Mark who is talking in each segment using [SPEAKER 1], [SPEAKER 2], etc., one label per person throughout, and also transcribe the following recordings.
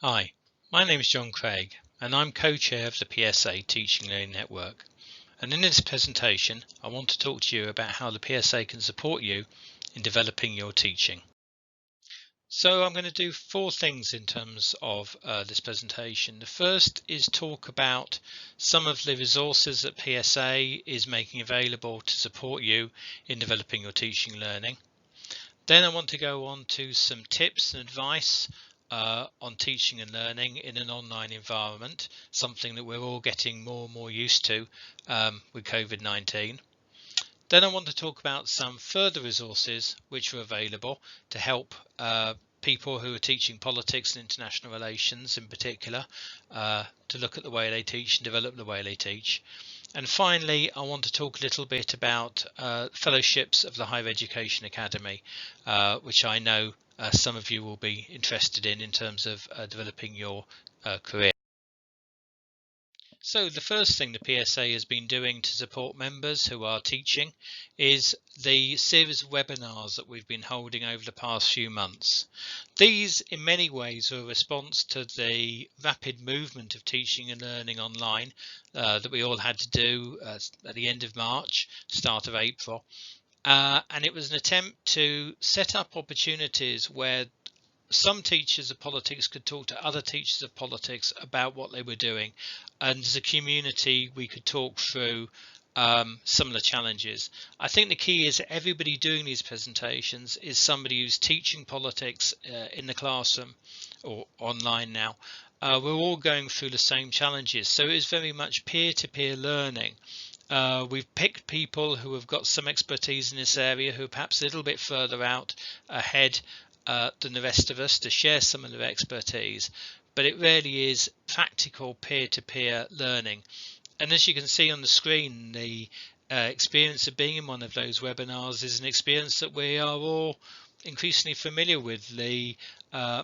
[SPEAKER 1] Hi, my name is John Craig and I'm co-chair of the PSA Teaching Learning Network, and in this presentation I want to talk to you about how the PSA can support you in developing your teaching. So I'm going to do four things in terms of this presentation. The first is talk about some of the resources that PSA is making available to support you in developing your teaching and learning. Then I want to go on to some tips and advice on teaching and learning in an online environment, something that we're all getting more and more used to with COVID-19. Then I want to talk about some further resources which are available to help people who are teaching politics and international relations in particular to look at the way they teach and develop the way they teach. And finally, I want to talk a little bit about fellowships of the Higher Education Academy, which I know some of you will be interested in terms of developing your career. So the first thing the PSA has been doing to support members who are teaching is the series of webinars that we've been holding over the past few months. These in many ways are a response to the rapid movement of teaching and learning online that we all had to do at the end of March, start of April. And it was an attempt to set up opportunities where some teachers of politics could talk to other teachers of politics about what they were doing, and as a community we could talk through some of the challenges. I think the key is that everybody doing these presentations is somebody who's teaching politics in the classroom or online now. We're all going through the same challenges, so it is very much peer-to-peer learning. We've picked people who have got some expertise in this area, who are perhaps a little bit further out ahead than the rest of us, to share some of their expertise, but it really is practical peer-to-peer learning. And as you can see on the screen, the experience of being in one of those webinars is an experience that we are all increasingly familiar with. The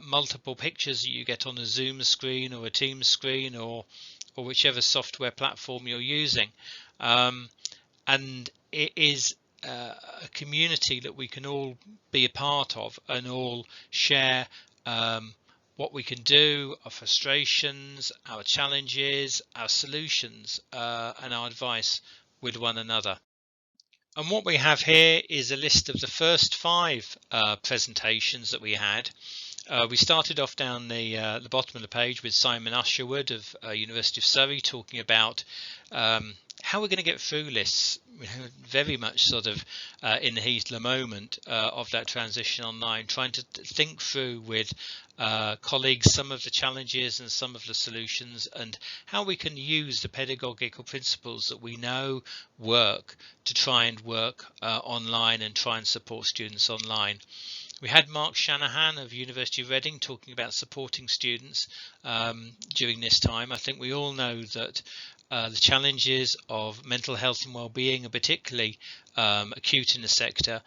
[SPEAKER 1] multiple pictures that you get on a Zoom screen or a Teams screen or whichever software platform you're using, and it is a community that we can all be a part of and all share what we can do, our frustrations, our challenges, our solutions, and our advice with one another. And what we have here is a list of the first 5 presentations that we had. We started off down the bottom of the page with Simon Usherwood of University of Surrey talking about how we're going to get through this. Very much sort of in the heat of the moment of that transition online, trying to think through with colleagues some of the challenges and some of the solutions, and how we can use the pedagogical principles that we know work to try and work online and try and support students online. We had Mark Shanahan of University of Reading talking about supporting students during this time. I think we all know that the challenges of mental health and well-being are particularly acute in the sector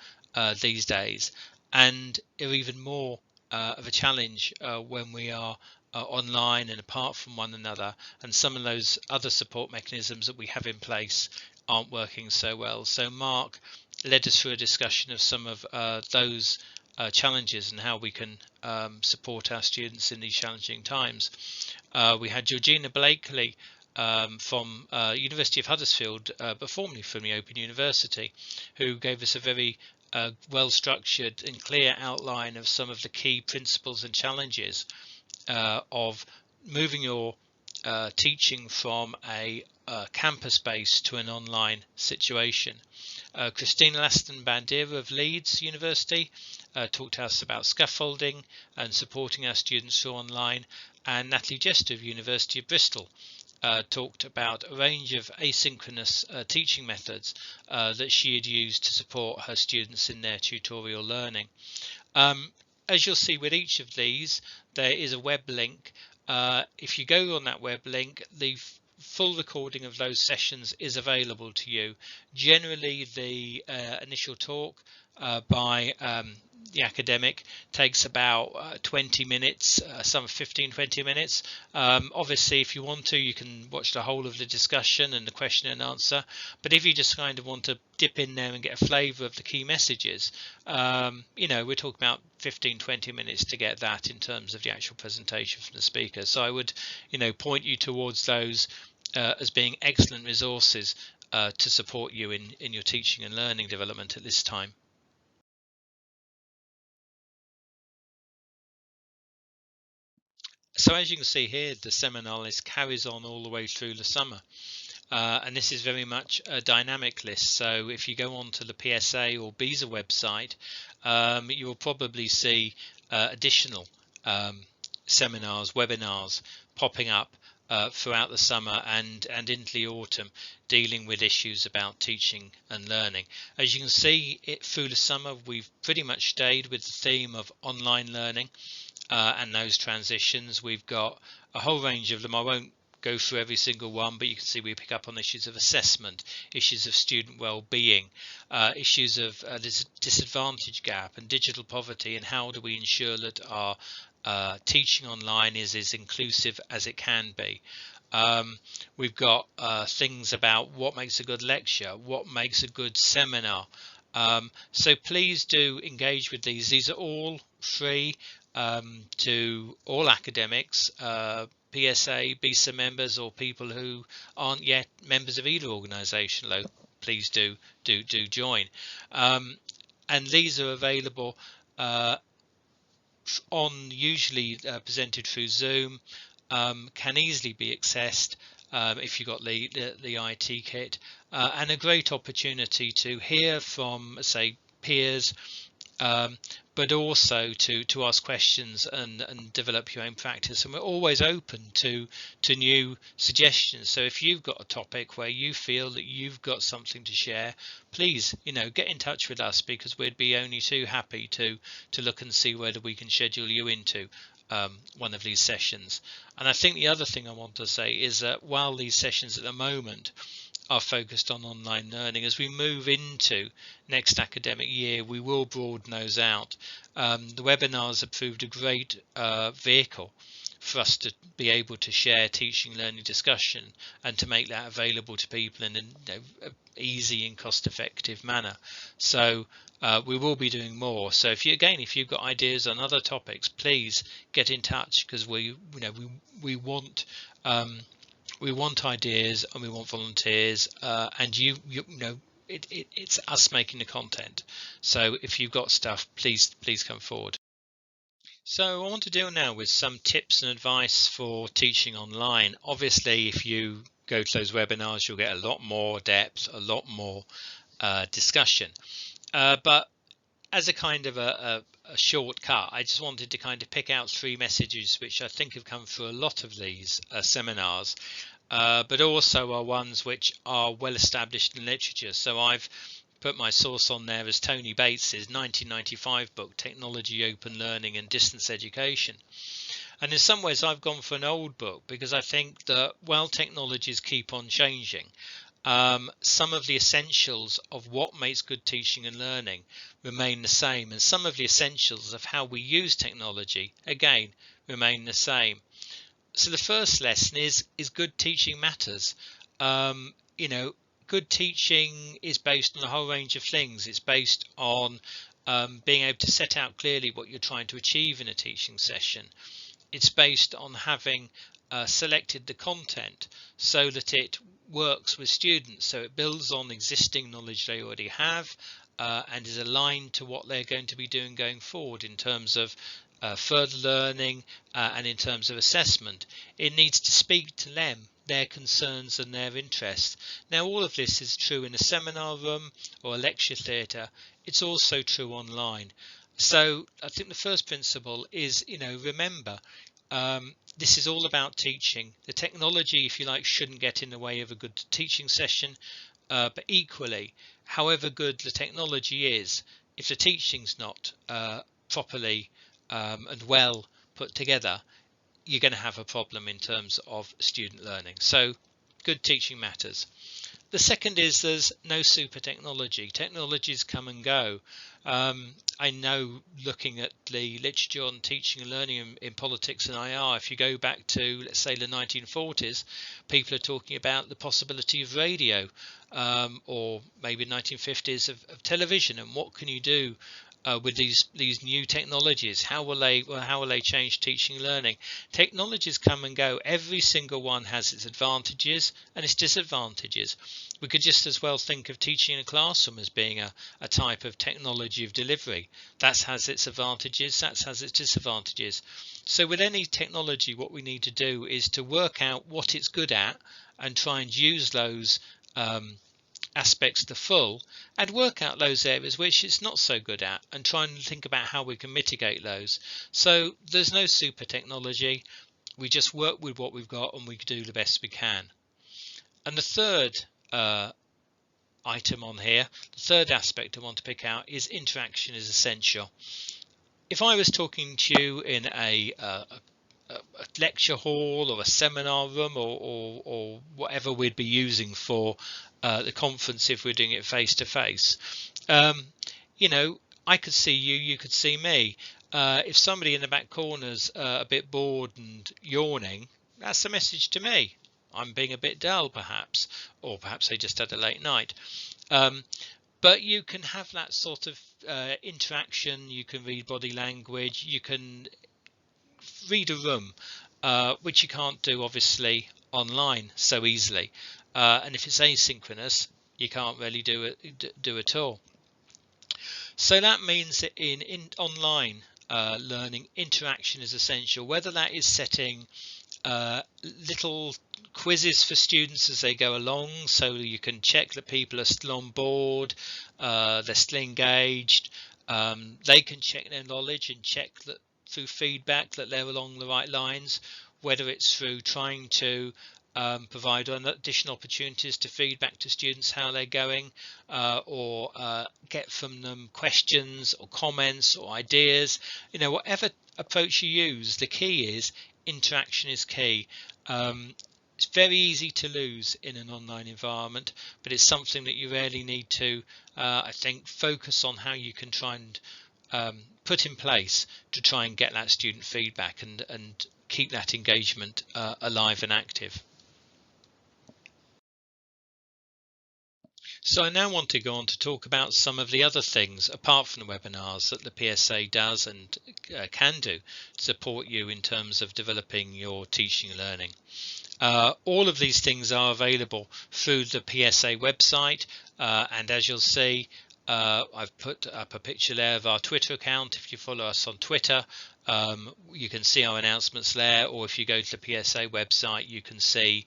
[SPEAKER 1] these days, and are even more of a challenge when we are online and apart from one another, and some of those other support mechanisms that we have in place aren't working so well. So Mark led us through a discussion of some of those challenges and how we can support our students in these challenging times. We had Georgina Blakely from University of Huddersfield, but formerly from the Open University, who gave us a very well structured and clear outline of some of the key principles and challenges of moving your teaching from a campus base to an online situation. Christina Laston-Bandera of Leeds University talked to us about scaffolding and supporting our students through online, and Natalie Jester of University of Bristol talked about a range of asynchronous teaching methods that she had used to support her students in their tutorial learning. As you'll see with each of these, there is a web link. If you go on that web link, the full recording of those sessions is available to you. Generally, the initial talk by the academic takes about 20 minutes, some 15-20 minutes. Obviously, if you want to, you can watch the whole of the discussion and the question and answer, but if you just kind of want to dip in there and get a flavour of the key messages, we're talking about 15-20 minutes to get that in terms of the actual presentation from the speaker. So I would point you towards those as being excellent resources to support you in your teaching and learning development at this time. So as you can see here, the seminar list carries on all the way through the summer. And this is very much a dynamic list. So if you go on to the PSA or BISA website, you will probably see additional seminars, webinars popping up throughout the summer and into the autumn, dealing with issues about teaching and learning. As you can see, through the summer, we've pretty much stayed with the theme of online learning and those transitions. We've got a whole range of them. I won't go through every single one, but you can see we pick up on issues of assessment, issues of student well-being, issues of this disadvantage gap and digital poverty, and how do we ensure that our teaching online is as inclusive as it can be. We've got things about what makes a good lecture, what makes a good seminar. So please do engage with these. These are all free to all academics, PSA, BISA members, or people who aren't yet members of either organisation. Though please do join. And these are available on usually presented through Zoom. Can easily be accessed if you've got the IT kit, and a great opportunity to hear from, say, peers, but also to ask questions and develop your own practice. And we're always open to new suggestions. So if you've got a topic where you feel that you've got something to share, please get in touch with us, because we'd be only too happy to look and see whether we can schedule you into one of these sessions. And I think the other thing I want to say is that while these sessions at the moment are focused on online learning, as we move into next academic year, we will broaden those out. The webinars have proved a great vehicle for us to be able to share teaching, learning, discussion, and to make that available to people in an easy and cost-effective manner. So we will be doing more. So if you've got ideas on other topics, please get in touch, because we want ideas and we want volunteers, and it's us making the content. So if you've got stuff, please come forward. So I want to deal now with some tips and advice for teaching online. Obviously, if you go to those webinars, you'll get a lot more depth, a lot more discussion. But as a kind of a shortcut, I just wanted to kind of pick out 3 messages which I think have come through a lot of these seminars, but also are ones which are well established in literature. So I've put my source on there as Tony Bates's 1995 book, Technology, Open Learning and Distance Education. And in some ways I've gone for an old book, because I think that while technologies keep on changing, some of the essentials of what makes good teaching and learning remain the same, and some of the essentials of how we use technology, again, remain the same. So the first lesson is good teaching matters. Good teaching is based on a whole range of things. It's based on being able to set out clearly what you're trying to achieve in a teaching session. It's based on having selected the content so that it works with students, so it builds on existing knowledge they already have and is aligned to what they're going to be doing going forward in terms of further learning and in terms of assessment. It needs to speak to them, their concerns and their interests. Now, all of this is true in a seminar room or a lecture theatre. It's also true online. So I think the first principle is, remember, this is all about teaching. The technology, if you like, shouldn't get in the way of a good teaching session, but equally, however good the technology is, if the teaching's not properly and well put together, you're going to have a problem in terms of student learning. So good teaching matters. The second is there's no super technology. Technologies come and go. I know, looking at the literature on teaching and learning in politics and IR, if you go back to, let's say, the 1940s, people are talking about the possibility of radio, or maybe 1950s of television, and what can you do with these new technologies? How will they change teaching and learning? Technologies come and go. Every single one has its advantages and its disadvantages. We could just as well think of teaching in a classroom as being a type of technology of delivery. That has its advantages, that has its disadvantages. So with any technology, what we need to do is to work out what it's good at and try and use those aspects to full, and work out those areas which it's not so good at and try and think about how we can mitigate those. So there's no super technology. We just work with what we've got and we do the best we can. And the third item on here, the third aspect I want to pick out, is interaction is essential. If I was talking to you in a lecture hall or a seminar room or whatever we'd be using for the conference, if we're doing it face to face, you know, I could see you, you could see me. If somebody in the back corner's a bit bored and yawning, that's a message to me. I'm being a bit dull, perhaps, or perhaps they just had a late night. But you can have that sort of interaction. You can read body language. You can read a room, which you can't do obviously online so easily. And if it's asynchronous, you can't really do it at all. So that means that in online learning, interaction is essential, whether that is setting little quizzes for students as they go along, so you can check that people are still on board, they're still engaged, they can check their knowledge and check that through feedback that they're along the right lines, whether it's through trying to provide additional opportunities to feedback to students how they're going, or get from them questions or comments or ideas. You know, whatever approach you use, the key is interaction is key. It's very easy to lose in an online environment, but it's something that you really need to, I think, focus on how you can try and put in place to try and get that student feedback and keep that engagement alive and active. So I now want to go on to talk about some of the other things apart from the webinars that the PSA does and can do to support you in terms of developing your teaching and learning. All of these things are available through the PSA website, and as you'll see, I've put up a picture there of our Twitter account. If you follow us on Twitter, you can see our announcements there, or if you go to the PSA website, you can see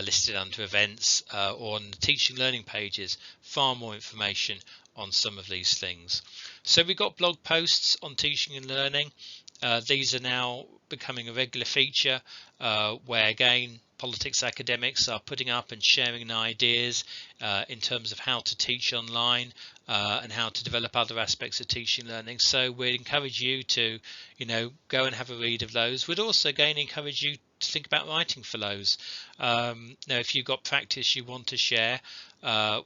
[SPEAKER 1] listed under events or on the teaching learning pages far more information on some of these things. So we've got blog posts on teaching and learning. These are now becoming a regular feature where, again, politics academics are putting up and sharing ideas in terms of how to teach online and how to develop other aspects of teaching and learning. So we'd encourage you to, go and have a read of those. We'd also again encourage you to think about writing for those. Now, if you've got practice you want to share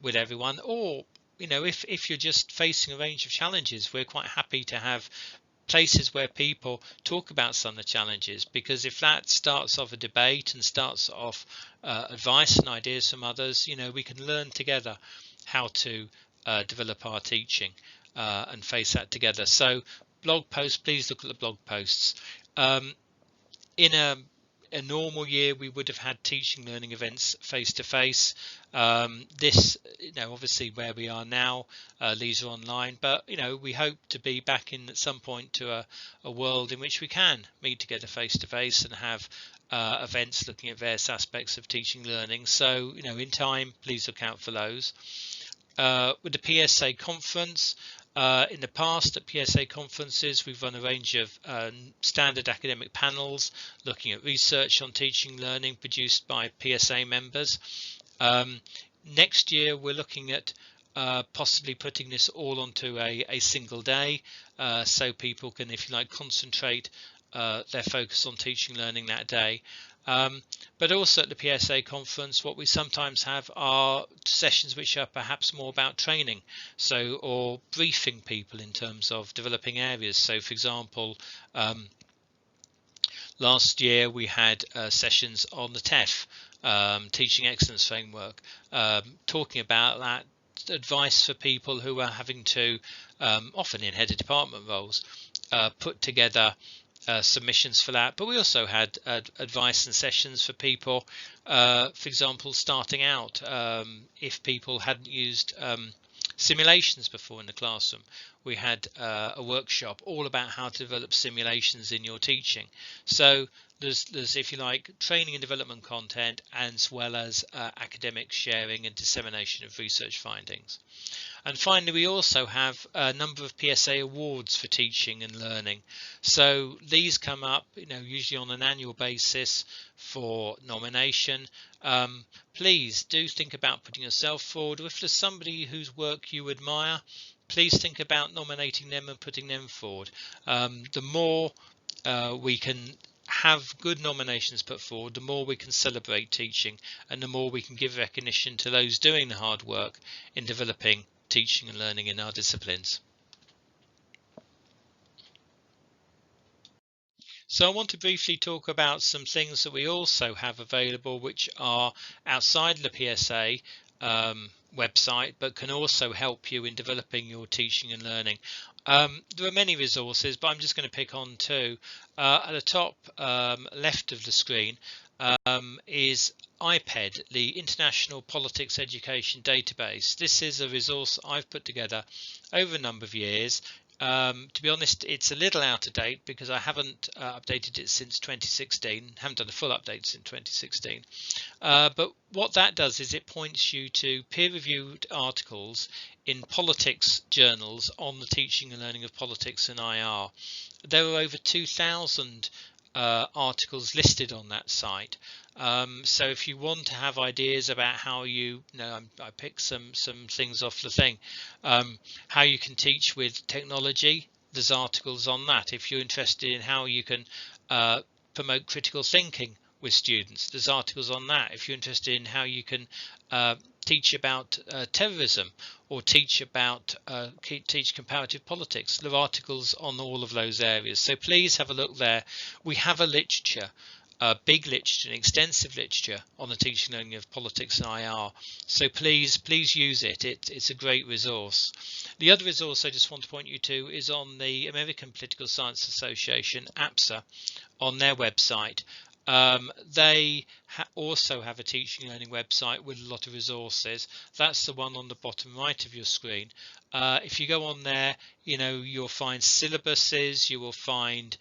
[SPEAKER 1] with everyone, or if you're just facing a range of challenges, we're quite happy to have places where people talk about some of the challenges, because if that starts off a debate and starts off advice and ideas from others, we can learn together how to develop our teaching and face that together. So blog posts, please look at the blog posts. In a normal year we would have had teaching learning events face to face. This, obviously where we are now, these are online, but we hope to be back in at some point to a world in which we can meet together face to face and have events looking at various aspects of teaching learning. So in time, please look out for those. With the PSA conference, in the past at PSA conferences we've run a range of standard academic panels looking at research on teaching and learning produced by PSA members. Next year we're looking at possibly putting this all onto a single day, so people can, if you like, concentrate their focus on teaching and learning that day. But also at the PSA conference, what we sometimes have are sessions which are perhaps more about training, or briefing people in terms of developing areas. So, for example, last year we had sessions on the TEF, Teaching Excellence Framework, talking about that, advice for people who are having to, often in head of department roles, put together submissions for that. But we also had advice and sessions for people, for example, starting out, if people hadn't used simulations before in the classroom. We had a workshop all about how to develop simulations in your teaching. So there's, if you like, training and development content, as well as academic sharing and dissemination of research findings. And finally, we also have a number of PSA awards for teaching and learning. So these come up, usually on an annual basis for nomination. Please do think about putting yourself forward. If there's somebody whose work you admire, please think about nominating them and putting them forward. The more we can have good nominations put forward, the more we can celebrate teaching, and the more we can give recognition to those doing the hard work in developing teaching and learning in our disciplines. So I want to briefly talk about some things that we also have available, which are outside the PSA website, but can also help you in developing your teaching and learning. There are many resources, but I'm just going to pick on two. At the top left of the screen is IPED, the International Politics Education Database. This is a resource I've put together over a number of years. To be honest, it's a little out of date because I haven't updated it since 2016, haven't done a full update since 2016. But what that does is it points you to peer-reviewed articles in politics journals on the teaching and learning of politics and IR. There are over 2,000 articles listed on that site. So if you want to have ideas about how I picked some things off the thing, how you can teach with technology, there's articles on that. If you're interested in how you can promote critical thinking with students, there's articles on that. If you're interested in how you can teach about terrorism, or teach comparative politics, there are articles on all of those areas. So please have a look there. We have a literature, big literature, extensive literature on the teaching and learning of politics and IR. So please use it. It's a great resource. The other resource I just want to point you to is on the American Political Science Association, APSA, on their website. They also have a teaching and learning website with a lot of resources. That's the one on the bottom right of your screen. If you go on there, you'll find syllabuses, you will find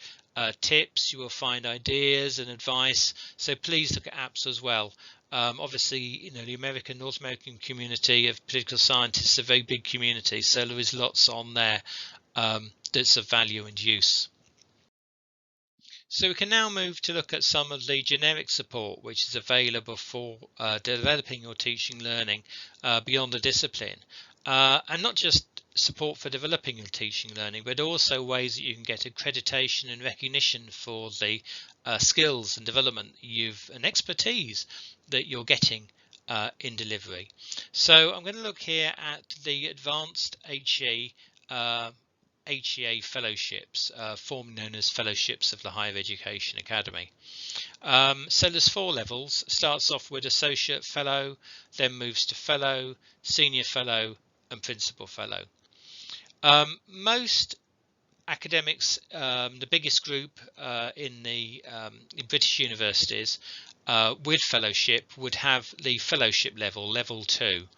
[SPEAKER 1] tips, you will find ideas and advice. So please look at apps as well. Obviously, the North American community of political scientists is a very big community, so there is lots on there that's of value and use. So we can now move to look at some of the generic support which is available for developing your teaching learning beyond the discipline, and not just support for developing your teaching learning, but also ways that you can get accreditation and recognition for the skills and development and expertise that you're getting in delivery. So I'm going to look here at the Advanced HEA fellowships, formerly known as Fellowships of the Higher Education Academy. So there's 4 levels. Starts off with Associate Fellow, then moves to Fellow, Senior Fellow and Principal Fellow. Most academics, the biggest group in British universities with fellowship would have the fellowship level, level 2.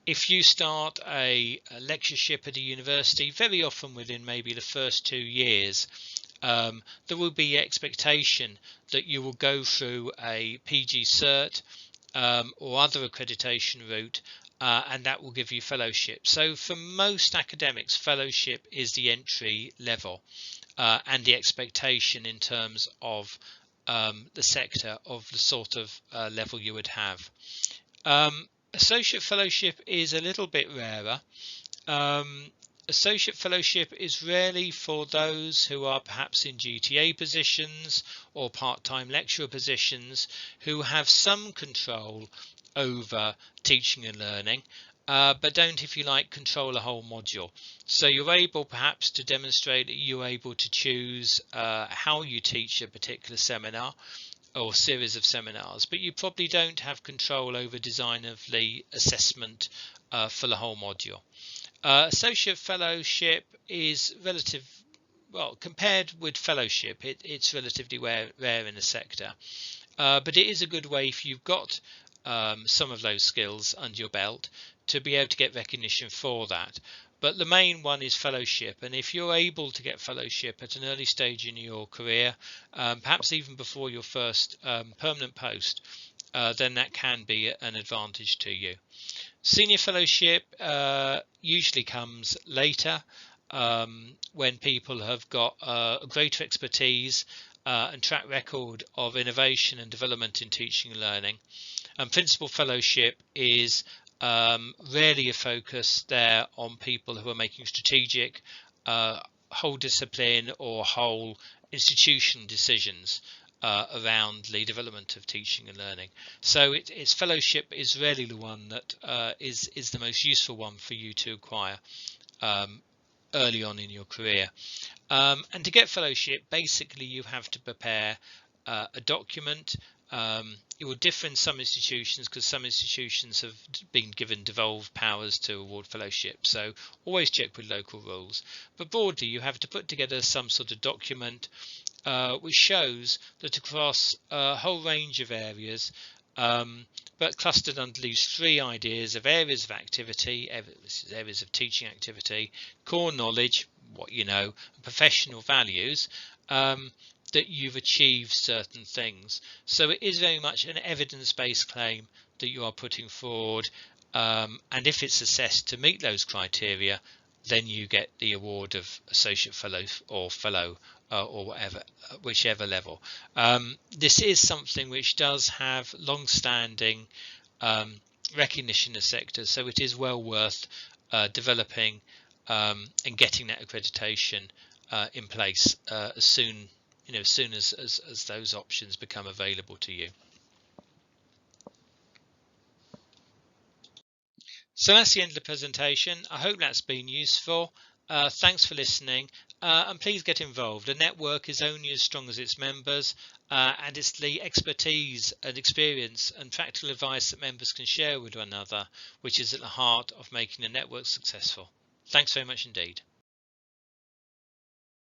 [SPEAKER 1] If you start a lectureship at a university, very often within maybe the first 2 years, there will be expectation that you will go through a PG Cert or other accreditation route, and that will give you fellowship. So for most academics, fellowship is the entry level and the expectation in terms of the sector of the sort of level you would have. Associate fellowship is a little bit rarer. Associate fellowship is rarely for those who are perhaps in GTA positions or part-time lecturer positions who have some control over teaching and learning, but don't, if you like, control a whole module. So you're able perhaps to demonstrate that you're able to choose how you teach a particular seminar or series of seminars, but you probably don't have control over design of the assessment for the whole module. Associate fellowship is well, compared with fellowship, it's relatively rare in the sector, but it is a good way if you've got some of those skills under your belt to be able to get recognition for that. But the main one is fellowship, and if you're able to get fellowship at an early stage in your career, perhaps even before your first permanent post, then that can be an advantage to you. Senior fellowship usually comes later when people have got greater expertise and track record of innovation and development in teaching and learning. And principal fellowship is rarely a focus there on people who are making strategic whole discipline or whole institution decisions around the development of teaching and learning. So its fellowship is rarely the one that is the most useful one for you to acquire early on in your career. And to get fellowship, basically you have to prepare a document. It will differ in some institutions because some institutions have been given devolved powers to award fellowship, so always check with local rules. But broadly, you have to put together some sort of document which shows that across a whole range of areas, but clustered under these three ideas of areas of activity, areas of teaching activity, core knowledge, what you know, and professional values, that you've achieved certain things. So it is very much an evidence-based claim that you are putting forward, and if it's assessed to meet those criteria, then you get the award of associate fellow or fellow or whatever, whichever level. This is something which does have long-standing recognition in the sector, so it is well worth developing and getting that accreditation in place as soon as those options become available to you. So that's the end of the presentation. I hope that's been useful. Thanks for listening, and please get involved. A network is only as strong as its members, and it's the expertise and experience and practical advice that members can share with one another which is at the heart of making a network successful. Thanks very much indeed.